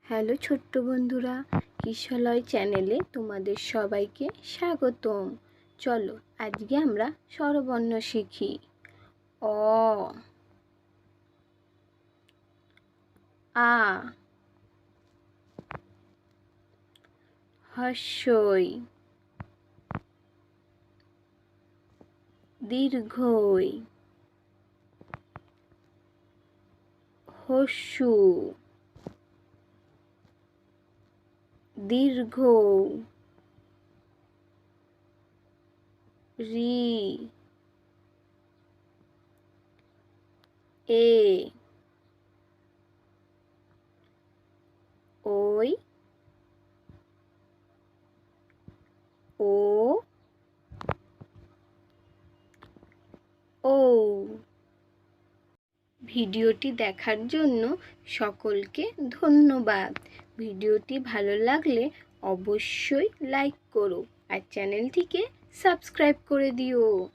Hello ছোট্ট বন্ধুরা, কিশলয় চ্যানেলে তোমাদের সবাইকে স্বাগতম। চলো আজকে আমরা স্বরবর্ণ শিখি। অ, আ, হস্যই, দীর্ঘই, হস্যু, দীর্ঘ, রি, এ, ওই, ও, ও। ভিডিওটি দেখার জন্য সকলকে ধন্যবাদ। ভিডিওটি ভালো লাগলে অবশ্যই লাইক করো আর চ্যানেলটিকে সাবস্ক্রাইব করে দিও।